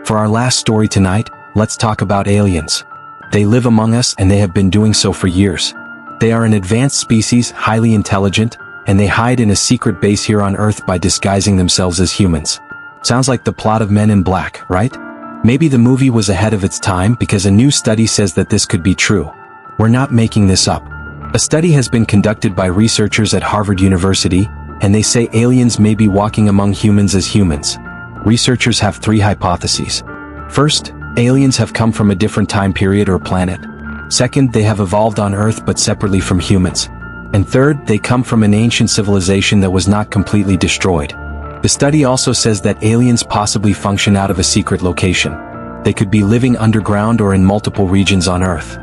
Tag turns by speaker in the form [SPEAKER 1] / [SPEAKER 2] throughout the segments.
[SPEAKER 1] For our last story tonight, let's talk about aliens. They live among us and they have been doing so for years. They are an advanced species, highly intelligent, and they hide in a secret base here on Earth by disguising themselves as humans. Sounds like the plot of Men in Black, right? Maybe the movie was ahead of its time because a new study says that this could be true. We're not making this up. A study has been conducted by researchers at Harvard University, and they say aliens may be walking among humans as humans. Researchers have three hypotheses. First, aliens have come from a different time period or planet. Second, they have evolved on Earth but separately from humans. And third, they come from an ancient civilization that was not completely destroyed. The study also says that aliens possibly function out of a secret location. They could be living underground or in multiple regions on Earth.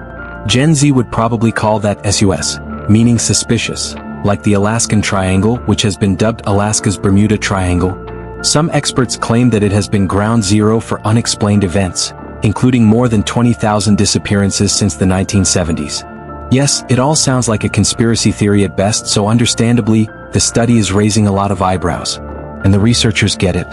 [SPEAKER 1] Gen Z would probably call that SUS, meaning suspicious, like the Alaskan Triangle, which has been dubbed Alaska's Bermuda Triangle. Some experts claim that it has been ground zero for unexplained events, including more than 20,000 disappearances since the 1970s. Yes, it all sounds like a conspiracy theory at best, so understandably, the study is raising a lot of eyebrows. And the researchers get it.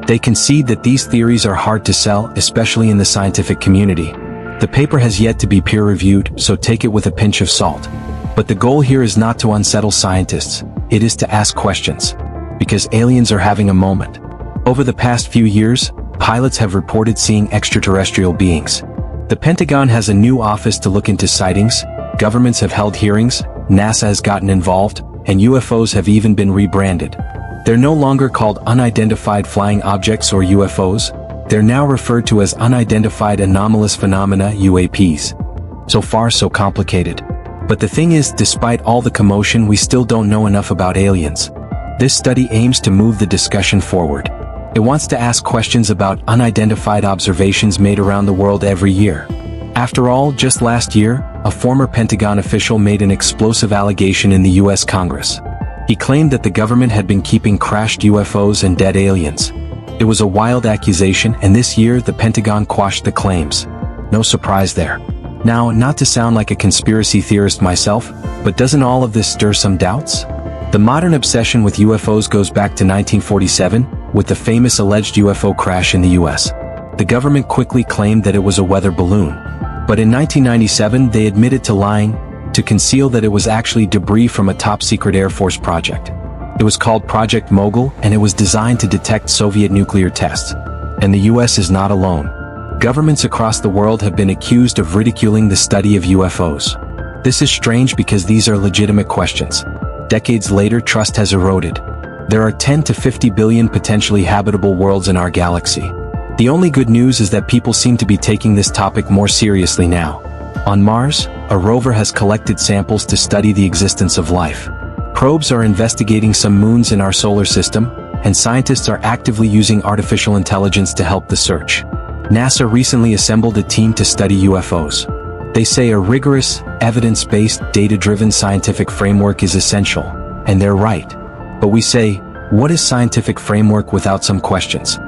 [SPEAKER 1] They concede that these theories are hard to sell, especially in the scientific community. The paper has yet to be peer-reviewed, so take it with a pinch of salt. But the goal here is not to unsettle scientists, it is to ask questions. Because aliens are having a moment. Over the past few years, pilots have reported seeing extraterrestrial beings. The Pentagon has a new office to look into sightings, governments have held hearings, NASA has gotten involved, and UFOs have even been rebranded. They're no longer called unidentified flying objects or UFOs, they're now referred to as unidentified anomalous phenomena, UAPs. So far so complicated. But the thing is, despite all the commotion, we still don't know enough about aliens. This study aims to move the discussion forward. It wants to ask questions about unidentified observations made around the world every year. After all, just last year, a former Pentagon official made an explosive allegation in the US Congress. He claimed that the government had been keeping crashed UFOs and dead aliens. It was a wild accusation, and this year the Pentagon quashed the claims. No surprise there. Now, not to sound like a conspiracy theorist myself, but doesn't all of this stir some doubts? The modern obsession with UFOs goes back to 1947, with the famous alleged UFO crash in the US. The government quickly claimed that it was a weather balloon. But in 1997, they admitted to lying, to conceal that it was actually debris from a top-secret Air Force project. It was called Project Mogul, and it was designed to detect Soviet nuclear tests. And the US is not alone. Governments across the world have been accused of ridiculing the study of UFOs. This is strange because these are legitimate questions. Decades later, trust has eroded. There are 10 to 50 billion potentially habitable worlds in our galaxy. The only good news is that people seem to be taking this topic more seriously now. On Mars, a rover has collected samples to study the existence of life. Probes are investigating some moons in our solar system, and scientists are actively using artificial intelligence to help the search. NASA recently assembled a team to study UFOs. They say a rigorous, evidence-based, data-driven scientific framework is essential, and they're right. But we say, what is scientific framework without some questions?